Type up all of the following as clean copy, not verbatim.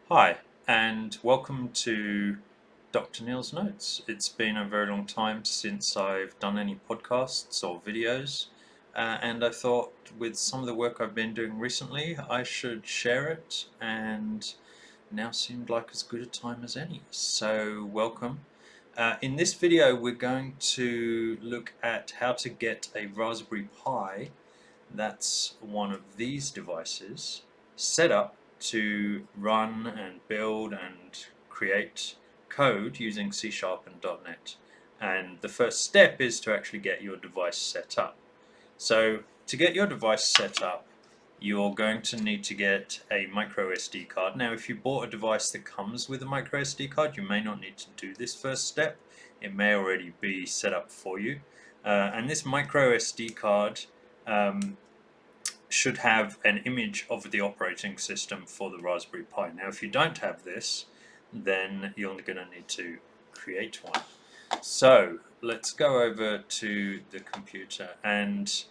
Hi, and welcome to Dr. Neil's Notes. It's been a very long time since I've done any podcasts or videos, and I thought with some of the work I've been doing recently, I should share it, and now seemed like as good a time as any. So, welcome. In this video, we're going to look at how to get a Raspberry Pi, that's one of these devices, set up to run and build and create code using C# and .NET. And the first step is to actually get your device set up. So to get your device set up, you're going to need to get a micro SD card. Now, if you bought a device that comes with a micro SD card, you may not need to do this first step. It may already be set up for you. And this micro SD card um, should have an image of the operating system for the Raspberry Pi. Now, if you don't have this, then you're going to need to create one. So let's go over to the computer, and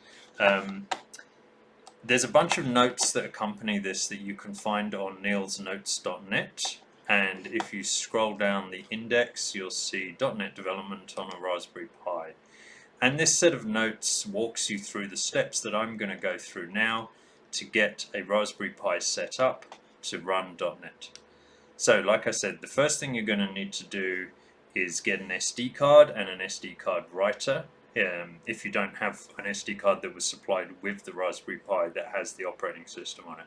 there's a bunch of notes that accompany this that you can find on neilsnotes.net. And if you scroll down the index, you'll see .NET development on a Raspberry Pi. And this set of notes walks you through the steps that I'm going to go through now to get a Raspberry Pi set up to run .NET. So like I said, the first thing you're going to need to do is get an SD card and an SD card writer. If you don't have an SD card that was supplied with the Raspberry Pi that has the operating system on it.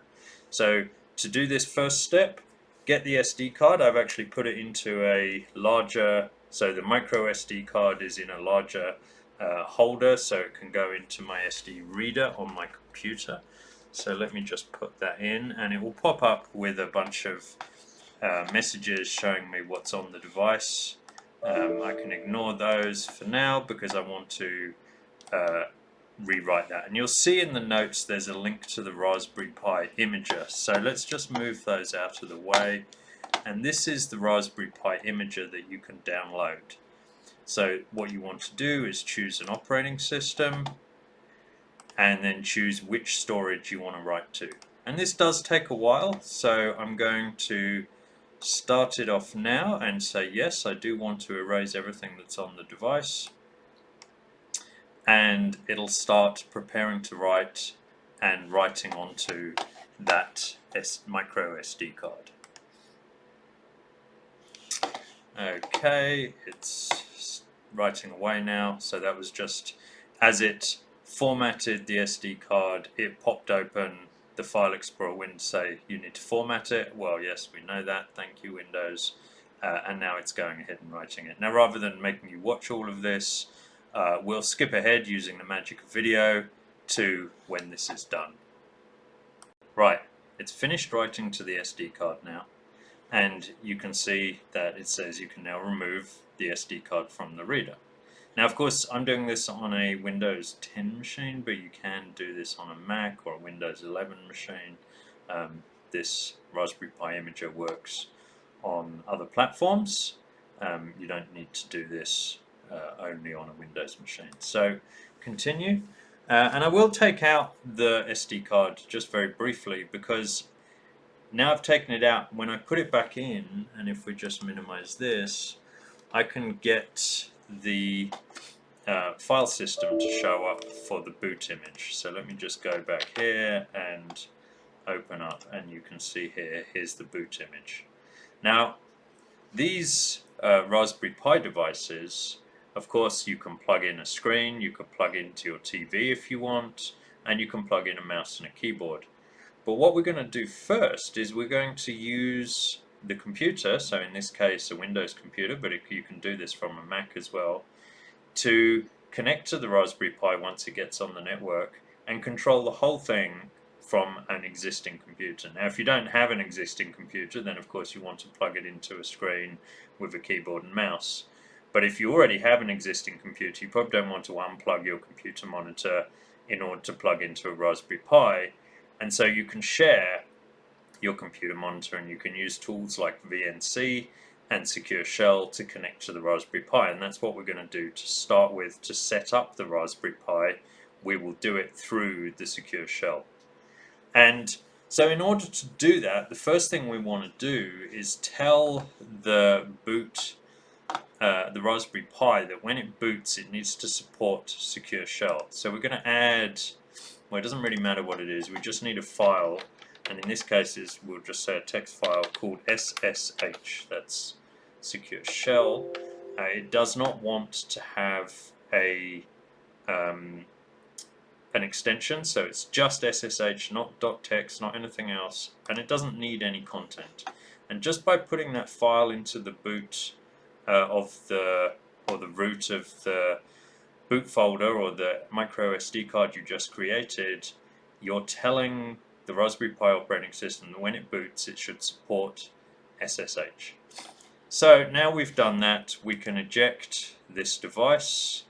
So to do this first step, get the SD card. I've actually put it into a larger, so the micro SD card is in a larger holder, so it can go into my SD reader on my computer. So let me just put that in, and it will pop up with a bunch of messages showing me what's on the device. I can ignore those for now because I want to rewrite that. And you'll see in the notes there's a link to the Raspberry Pi imager. So let's just move those out of the way. And this is the Raspberry Pi imager that you can download. So what you want to do is choose an operating system and then choose which storage you want to write to. And this does take a while, so I'm going to start it off now and say yes, I do want to erase everything that's on the device. And it'll start preparing to write and writing onto that micro SD card. Okay, it's writing away now. So that was just as it formatted the SD card, it popped open the File Explorer window, say you need to format it. Well, yes, we know that. Thank you, Windows. And now it's going ahead and writing it. Now, rather than making you watch all of this, we'll skip ahead using the magic of video to when this is done. Right, it's finished writing to the SD card now. And you can see that it says you can now remove the SD card from the reader. Now, of course, I'm doing this on a Windows 10 machine, but you can do this on a Mac or a Windows 11 machine. This Raspberry Pi imager works on other platforms. You don't need to do this only on a Windows machine. So, continue. And I will take out the SD card just very briefly because now I've taken it out. When I put it back in, and if we just minimize this, I can get the file system to show up for the boot image. So let me just go back here and open up, and you can see here's the boot image. Now, these Raspberry Pi devices, of course, you can plug in a screen, you can plug into your TV if you want, and you can plug in a mouse and a keyboard. But what we're going to do first is we're going to use the computer, so in this case a Windows computer, but you can do this from a Mac as well, to connect to the Raspberry Pi once it gets on the network and control the whole thing from an existing computer. Now, if you don't have an existing computer, then of course you want to plug it into a screen with a keyboard and mouse. But if you already have an existing computer, you probably don't want to unplug your computer monitor in order to plug into a Raspberry Pi. And so you can share your computer monitor, and you can use tools like VNC and Secure Shell to connect to the Raspberry Pi. And that's what we're going to do to start with. To set up the Raspberry Pi, we will do it through the Secure Shell. And So in order to do that, the first thing we want to do is tell the the Raspberry Pi that when it boots, it needs to support Secure Shell. So we're going to add, well, it doesn't really matter what it is, we just need a file, and in this case we'll just say a text file called SSH, that's Secure Shell. It does not want to have an extension, so it's just SSH, not .text, not anything else, and it doesn't need any content. And just by putting that file into the boot the root of the boot folder or the micro SD card you just created, you're telling the Raspberry Pi operating system that when it boots, it should support SSH. So now we've done that, we can eject this device.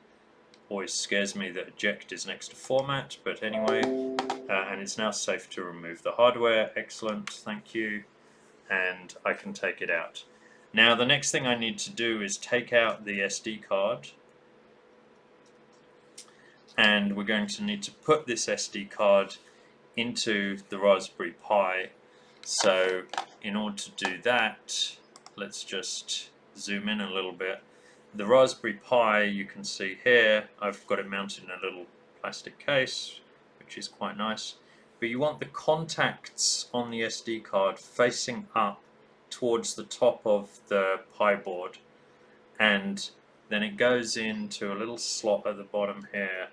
Always scares me that eject is next to format, but anyway, and it's now safe to remove the hardware. Excellent, thank you. And I can take it out. Now the next thing I need to do is take out the SD card, and we're going to need to put this SD card into the Raspberry Pi. So in order to do that, let's just zoom in a little bit. The Raspberry Pi, you can see here, I've got it mounted in a little plastic case, which is quite nice. But you want the contacts on the SD card facing up towards the top of the Pi board, and then it goes into a little slot at the bottom here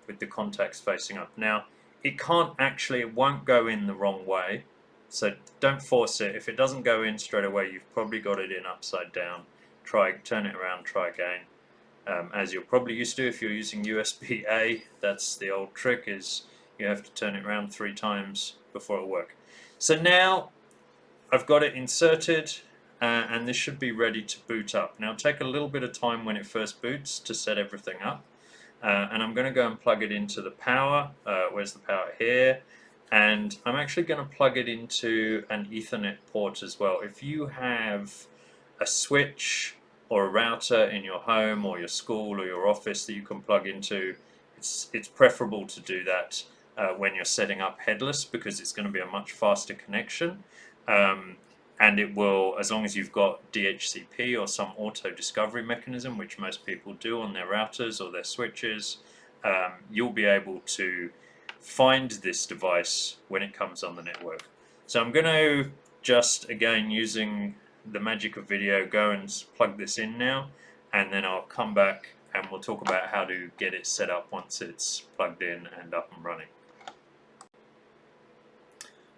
with the contacts facing up. Now it won't go in the wrong way, so don't force it. If it doesn't go in straight away, you've probably got it in upside down. Turn it around, try again. As you're probably used to if you're using USB-A, that's the old trick, is you have to turn it around 3 times before it'll work. So now I've got it inserted, and this should be ready to boot up. Now it'll take a little bit of time when it first boots to set everything up, and I'm going to go and plug it into the power. Where's the power? Here. And I'm actually going to plug it into an Ethernet port as well. If you have a switch or a router in your home or your school or your office that you can plug into, it's preferable to do that when you're setting up headless, because it's going to be a much faster connection. And it will, as long as you've got DHCP or some auto discovery mechanism, which most people do on their routers or their switches, you'll be able to find this device when it comes on the network. So I'm going to just, again, using the magic of video, go and plug this in now, and then I'll come back and we'll talk about how to get it set up once it's plugged in and up and running.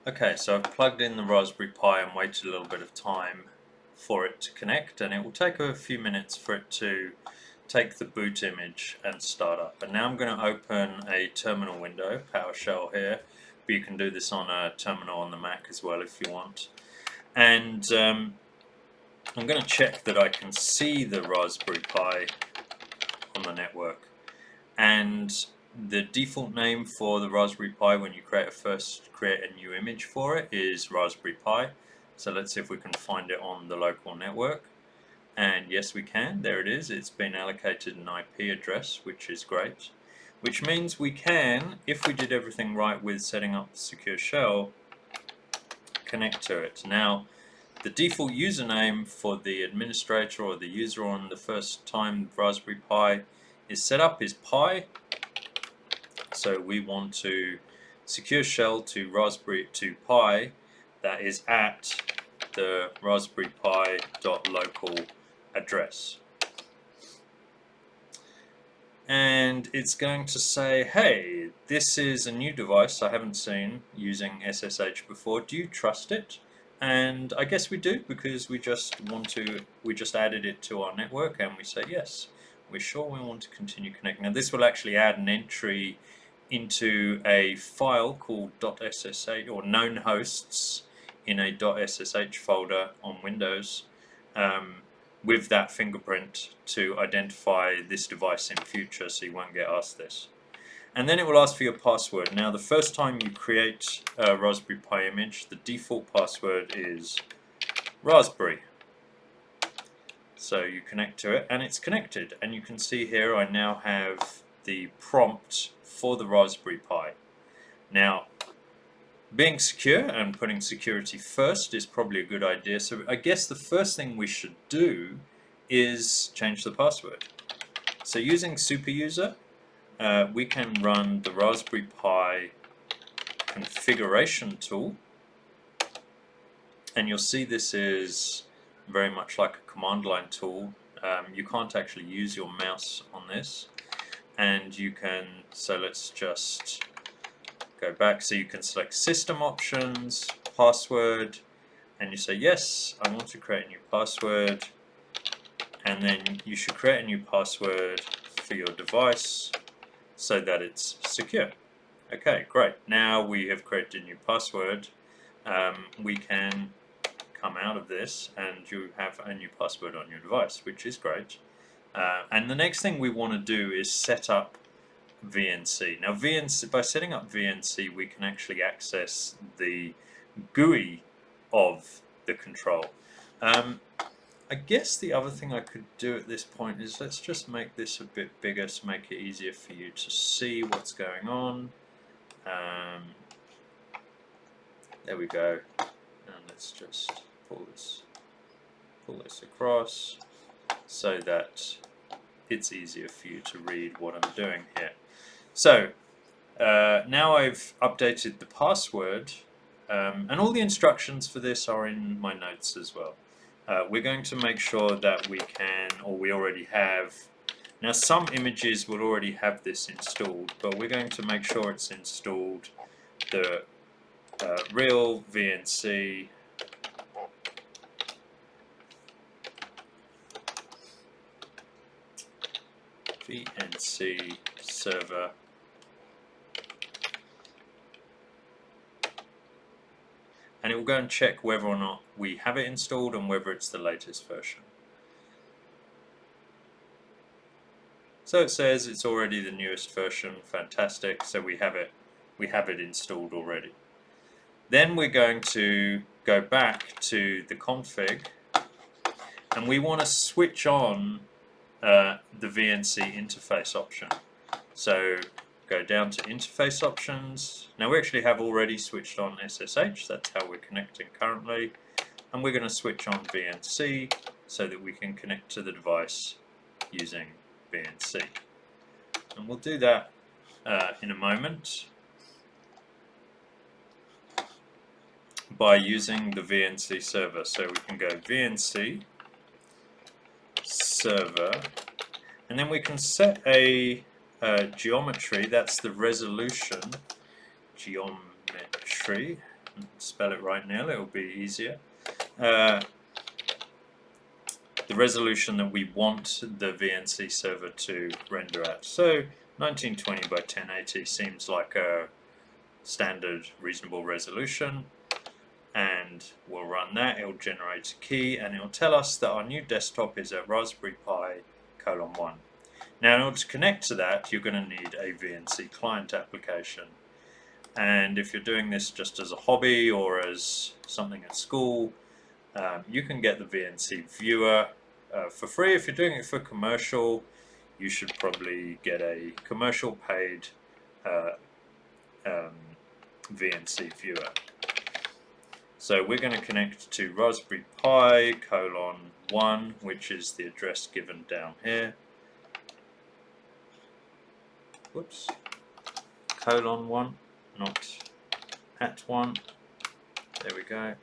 Okay, so I've plugged in the Raspberry Pi and waited a little bit of time for it to connect, and it will take a few minutes for it to take the boot image and start up. And now I'm going to open a terminal window, PowerShell here, but you can do this on a terminal on the Mac as well if you want. And I'm going to check that I can see the Raspberry Pi on the network. And the default name for the Raspberry Pi when you create a new image for it is Raspberry Pi. So let's see if we can find it on the local network. And yes, we can. There it is. It's been allocated an IP address, which is great. Which means we can, if we did everything right with setting up the Secure Shell, connect to it. Now, the default username for the administrator or the user on the first time Raspberry Pi is set up is Pi. So we want to secure shell to Pi, that is at the Raspberry Pi.local address. And it's going to say, hey, this is a new device I haven't seen using SSH before. Do you trust it? And I guess we do, because we just added it to our network, and we say yes, we're sure we want to continue connecting. Now this will actually add an entry into a file called .ssh or known hosts in a .ssh folder on Windows with that fingerprint to identify this device in future, so you won't get asked this. And then it will ask for your password. Now the first time you create a Raspberry Pi image, the default password is Raspberry. So you connect to it and it's connected, and you can see here I now have the prompt for the Raspberry Pi. Now being secure and putting security first is probably a good idea. So I guess the first thing we should do is change the password. So using superuser, we can run the Raspberry Pi configuration tool, and you'll see this is very much like a command line tool. You can't actually use your mouse on this, and you can, so let's just go back. So you can select system options, password, and you say yes, I want to create a new password, and then you should create a new password for your device so that it's secure. Okay, great. Now we have created a new password. We can come out of this and you have a new password on your device, which is great. And the next thing we want to do is set up VNC. Now VNC, by setting up VNC, we can actually access the GUI of the control. I guess the other thing I could do at this point is let's just make this a bit bigger to make it easier for you to see what's going on. There we go. And let's just pull this across so that it's easier for you to read what I'm doing here. So now I've updated the password, and all the instructions for this are in my notes as well. We're going to make sure that we can, or we already have, now some images will already have this installed, but we're going to make sure it's installed the real VNC server and it will go and check whether or not we have it installed and whether it's the latest version. So it says it's already the newest version, fantastic, so we have it installed already. Then we're going to go back to the config and we want to switch on the VNC interface option. So go down to interface options. Now we actually have already switched on SSH, that's how we're connecting currently, and we're going to switch on VNC so that we can connect to the device using VNC. And we'll do that in a moment by using the VNC server. So we can go VNC server, and then we can set a geometry, that's the resolution, geometry, spell it right now, it'll be easier, the resolution that we want the VNC server to render at. So 1920 by 1080 seems like a standard reasonable resolution, and we'll run that. It'll generate a key and it'll tell us that our new desktop is a Raspberry Pi :1. Now in order to connect to that, you're going to need a VNC client application, and if you're doing this just as a hobby or as something at school, you can get the VNC viewer for free. If you're doing it for commercial, you should probably get a commercial paid VNC viewer. So we're going to connect to Raspberry Pi :1, which is the address given down here. Whoops, :1, not @1. There we go.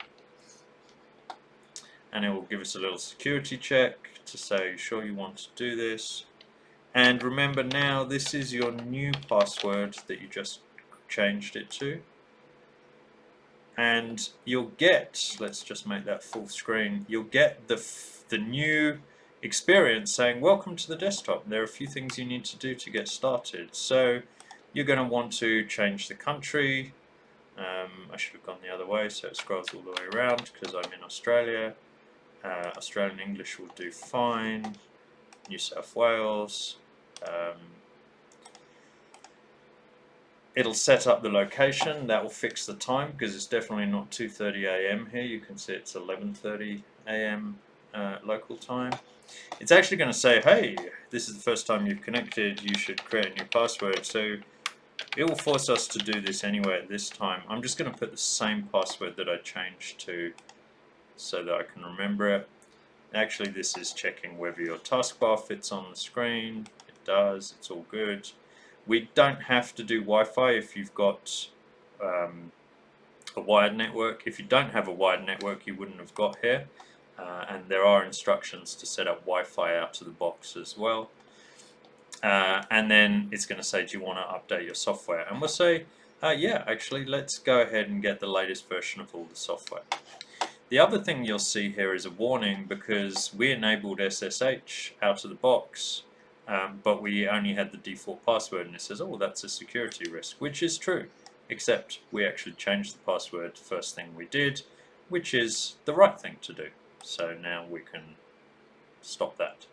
And it will give us a little security check to say, sure you want to do this. And remember now, this is your new password that you just changed it to. And you'll get, let's just make that full screen, you'll get the new experience saying welcome to the desktop. There are a few things you need to do to get started. So you're going to want to change the country. I should have gone the other way so it scrolls all the way around because I'm in Australia. Australian English will do fine. New South Wales. It'll set up the location. That will fix the time because it's definitely not 2:30 AM here. You can see it's 11:30 AM local time. It's actually going to say, hey, this is the first time you've connected, you should create a new password. So It will force us to do this anyway at this time. I'm just going to put the same password that I changed to so that I can remember it. Actually, this is checking whether your taskbar fits on the screen. It does. It's all good. We don't have to do Wi-Fi if you've got a wired network. If you don't have a wired network, you wouldn't have got here. And there are instructions to set up Wi-Fi out of the box as well. And then it's going to say, do you want to update your software? And we'll say, yeah, actually, let's go ahead and get the latest version of all the software. The other thing you'll see here is a warning because we enabled SSH out of the box, but we only had the default password, and it says, oh, that's a security risk, which is true, except we actually changed the password first thing we did, which is the right thing to do. So now we can stop that.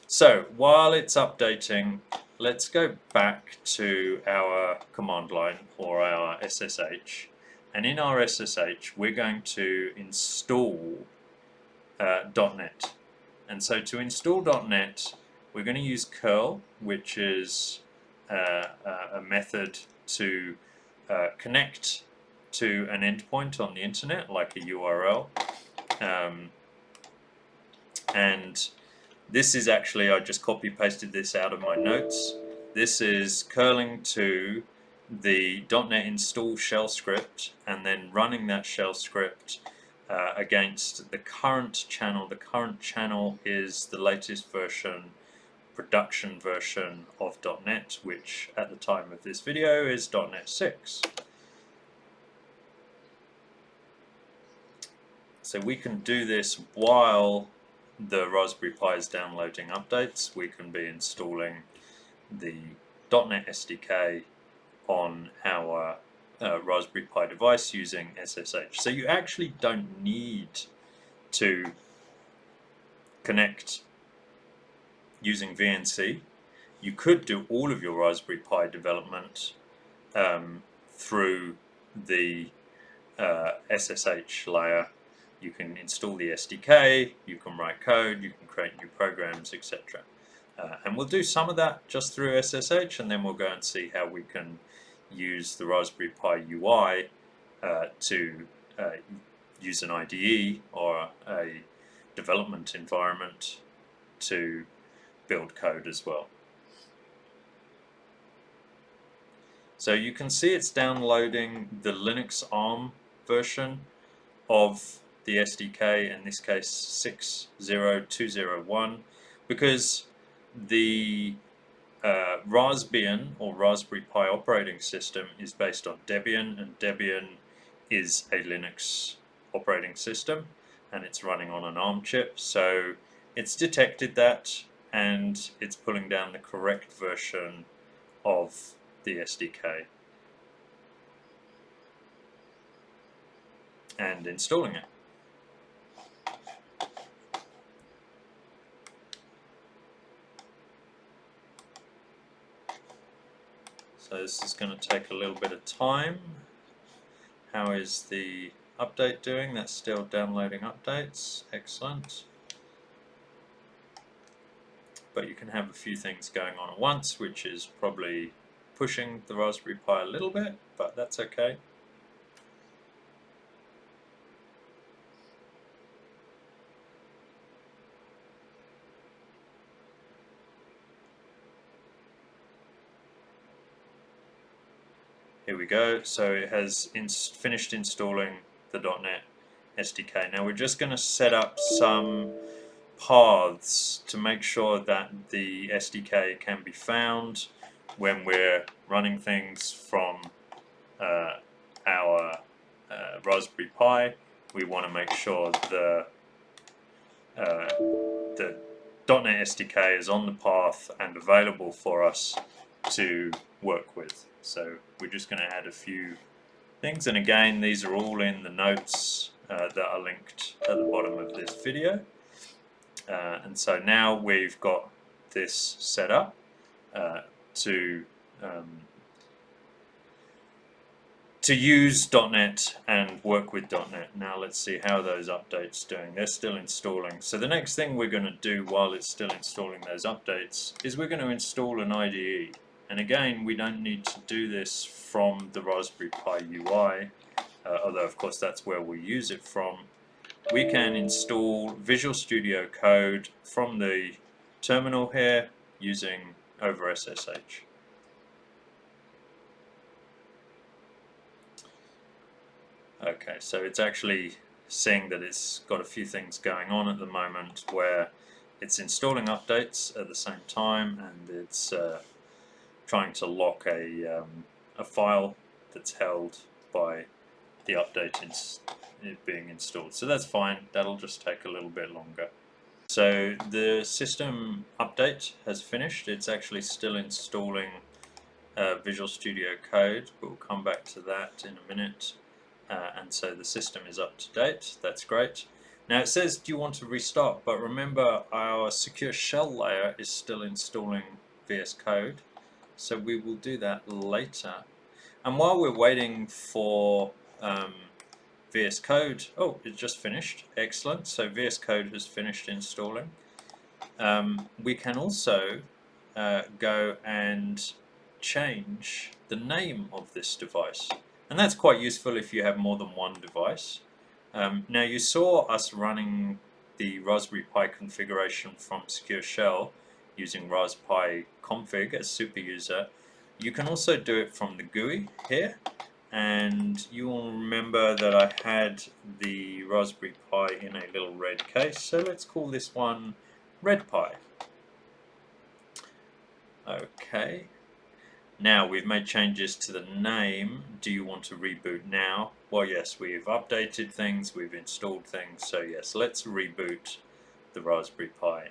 So while it's updating, let's go back to our command line or our SSH. And in our SSH, we're going to install .NET. And so to install .NET, we're going to use curl, which is a method to connect to an endpoint on the internet, like a URL. And this is actually, I just copy pasted this out of my notes. This is curling to the .NET install shell script and then running that shell script against the current channel. The current channel is the latest version, production version of .NET, which at the time of this video is .NET 6. So we can do this while the Raspberry Pi is downloading updates. We can be installing the .NET SDK on our Raspberry Pi device using SSH. So you actually don't need to connect using VNC. You could do all of your Raspberry Pi development through the SSH layer. You can install the SDK, you can write code, you can create new programs, etc. And we'll do some of that just through SSH, and then we'll go and see how we can use the Raspberry Pi UI to use an IDE or a development environment to build code as well. So you can see it's downloading the Linux ARM version of the SDK, in this case 60201, because the Raspbian or Raspberry Pi operating system is based on Debian, and Debian is a Linux operating system and it's running on an ARM chip, so it's detected that and it's pulling down the correct version of the SDK and installing it. So this is going to take a little bit of time. How is the update doing? That's still downloading updates. Excellent. But you can have a few things going on at once, which is probably pushing the Raspberry Pi a little bit, but that's okay. Here we go. So it has finished installing the .NET SDK. Now we're just going to set up some paths to make sure that the SDK can be found when we're running things from our Raspberry Pi. We want to make sure the .NET SDK is on the path and available for us to work with. So we're just going to add a few things, and again these are all in the notes that are linked at the bottom of this video. And so now we've got this set up to use .NET and work with .NET. Now let's see how those updates are doing. They're still installing. So the next thing we're going to do while it's still installing those updates is we're going to install an IDE. And again, we don't need to do this from the Raspberry Pi UI, although of course that's where we use it from. We can install Visual Studio Code from the terminal here using over SSH. Okay, so it's actually seeing that it's got a few things going on at the moment where it's installing updates at the same time, and it's trying to lock a file that's held by the update being installed. So that's fine, that'll just take a little bit longer. So the system update has finished. It's actually still installing Visual Studio Code, but we'll come back to that in a minute. And so the system is up to date. That's great. Now it says, do you want to restart? But remember, our secure shell layer is still installing VS Code, so we will do that later. And while we're waiting for VS Code, oh, it just finished. Excellent. So VS Code has finished installing. We can also go and change the name of this device. And that's quite useful if you have more than one device. Now you saw us running the Raspberry Pi configuration from Secure Shell using Raspberry config as super user. You can also do it from the GUI here, and you will remember that I had the Raspberry Pi in a little red case, so let's call this one Red Pi. Okay. Now we've made changes to the name. Do you want to reboot now? Well, yes, we've updated things, we've installed things, so yes, let's reboot the Raspberry Pi.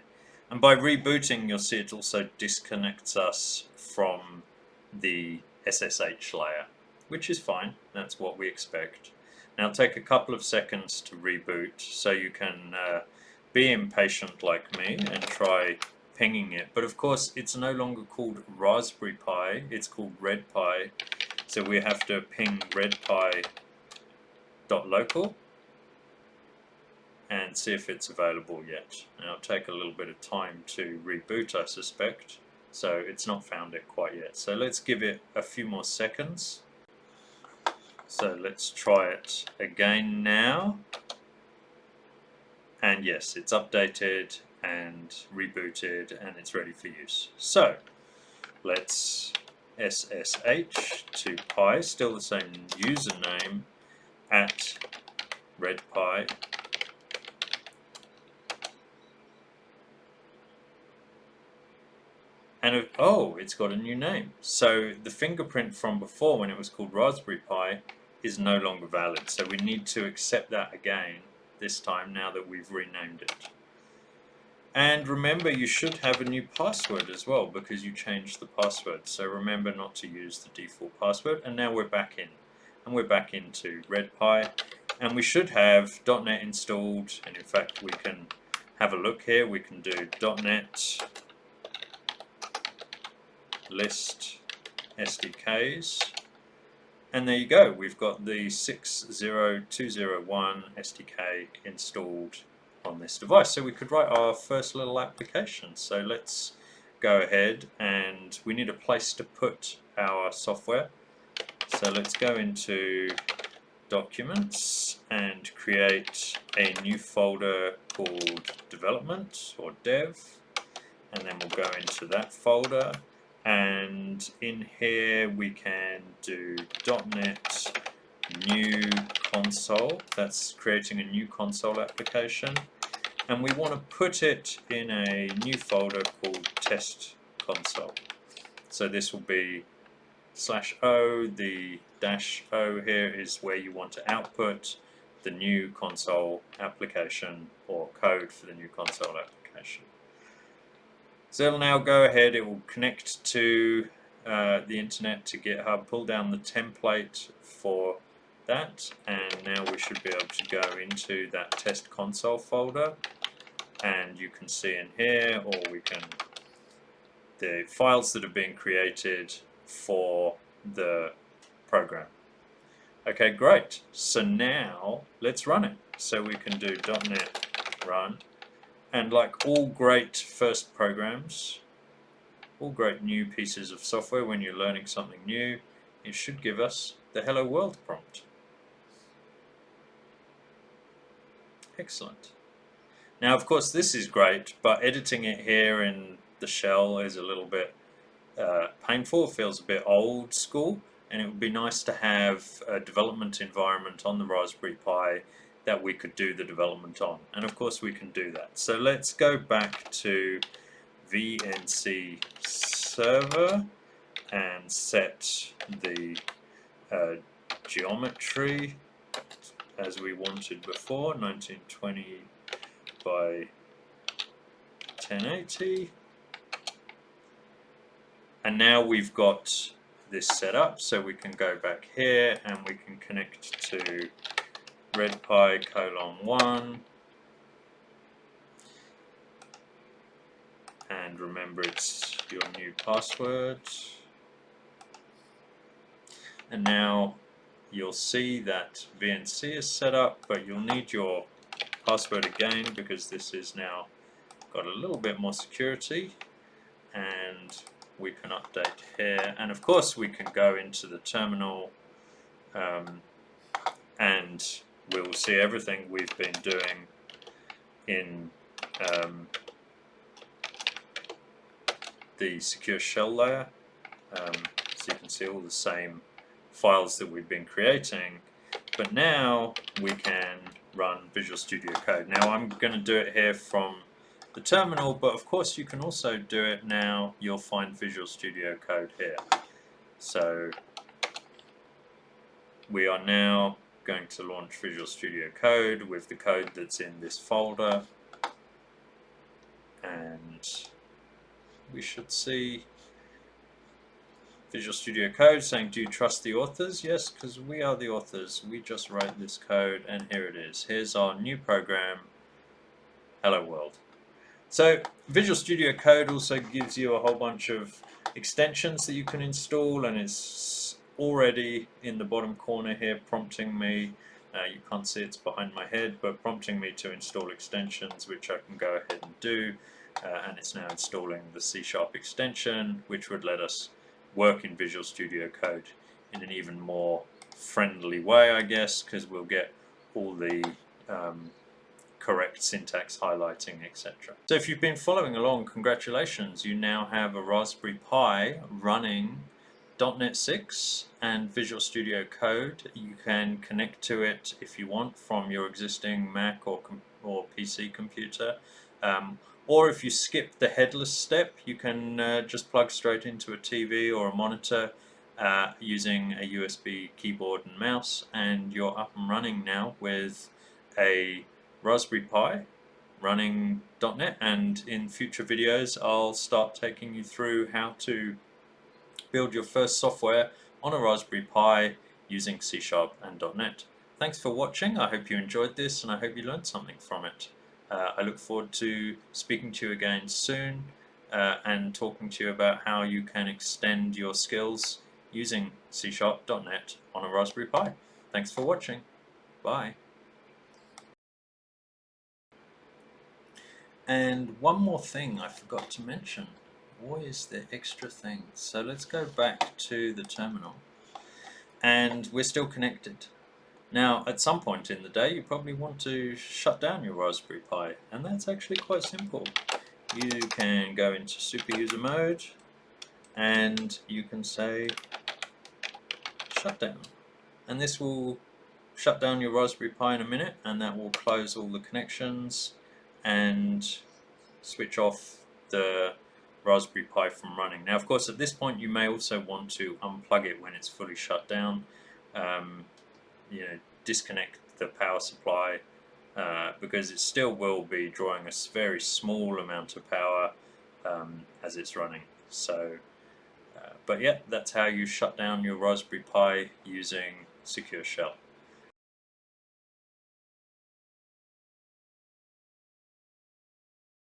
And by rebooting, you'll see it also disconnects us from the SSH layer, which is fine, that's what we expect. Now it'll take a couple of seconds to reboot, so you can be impatient like me and try pinging it, but of course it's no longer called Raspberry Pi, it's called Red Pi, so we have to ping redpi.local and see if it's available yet. Now it'll take a little bit of time to reboot, I suspect, so it's not found it quite yet. So let's give it a few more seconds. So let's try it again now, and yes, it's updated and rebooted and it's ready for use. So let's SSH to Pi, still the same username, at redpi. And oh, it's got a new name. So the fingerprint from before, when it was called Raspberry Pi, is no longer valid. So we need to accept that again this time, now that we've renamed it. And remember, you should have a new password as well, because you changed the password. So remember not to use the default password. And now we're back in. And we're back into Red Pi. And we should have .NET installed. And in fact, we can have a look here. We can do .NET list SDKs. And there you go. We've got the 60201 SDK installed on this device, so we could write our first little application. So let's go ahead, and we need a place to put our software. So let's go into Documents and create a new folder called Development or Dev, and then we'll go into that folder, and in here we can do .NET new console. That's creating a new console application, and we want to put it in a new folder called test console. So this will be /o. The -o here is where you want to output the new console application, or code for the new console application. So it'll now go ahead, it will connect to the internet, to GitHub, pull down the template for that, and now we should be able to go into that test console folder, and you can see in here, or we can, the files that are being created for the program. Okay, great. So now let's run it. So we can do .NET run, and like all great first programs, all great new pieces of software, when you're learning something new, it should give us the Hello World prompt. Excellent. Now, of course, this is great, but editing it here in the shell is a little bit painful. It feels a bit old school, and it would be nice to have a development environment on the Raspberry Pi that we could do the development on. And of course, we can do that. So let's go back to VNC server and set the geometry as we wanted before, 1920 by 1080. And now we've got this set up, so we can go back here and we can connect to redpi:1, and remember it's your new password. And now you'll see that VNC is set up, but you'll need your password again because this is now got a little bit more security, and we can update here, and of course we can go into the terminal and we'll see everything we've been doing in the secure shell layer. So you can see all the same files that we've been creating, but now we can run Visual Studio Code. Now I'm going to do it here from the terminal, but of course you can also do it now. You'll find Visual Studio Code here. So we are now going to launch Visual Studio Code with the code that's in this folder, and we should see Visual Studio Code saying, do you trust the authors? Yes, because we are the authors. We just wrote this code, and here it is. Here's our new program, Hello World. So Visual Studio Code also gives you a whole bunch of extensions that you can install, and it's already in the bottom corner here prompting me, you can't see it's behind my head, but prompting me to install extensions, which I can go ahead and do, and it's now installing the C# extension, which would let us work in Visual Studio Code in an even more friendly way, I guess, because we'll get all the correct syntax highlighting, etc. So if you've been following along, congratulations, you now have a Raspberry Pi running .NET 6 and Visual Studio Code. You can connect to it if you want from your existing Mac or PC computer, or if you skip the headless step, you can just plug straight into a TV or a monitor using a USB keyboard and mouse, and you're up and running now with a Raspberry Pi running .NET. And in future videos I'll start taking you through how to build your first software on a Raspberry Pi using C# and .NET. Thanks for watching. I hope you enjoyed this, and I hope you learned something from it. I look forward to speaking to you again soon and talking to you about how you can extend your skills using C# .NET on a Raspberry Pi. Thanks for watching. Bye. And one more thing I forgot to mention. Always the extra thing. So let's go back to the terminal, and we're still connected. Now, at some point in the day, you probably want to shut down your Raspberry Pi, and that's actually quite simple. You can go into super user mode, and you can say shut down, and this will shut down your Raspberry Pi in a minute, and that will close all the connections and switch off the Raspberry Pi from running. Now, of course, at this point you may also want to unplug it when it's fully shut down. Disconnect the power supply because it still will be drawing a very small amount of power as it's running. So, but yeah, that's how you shut down your Raspberry Pi using Secure Shell.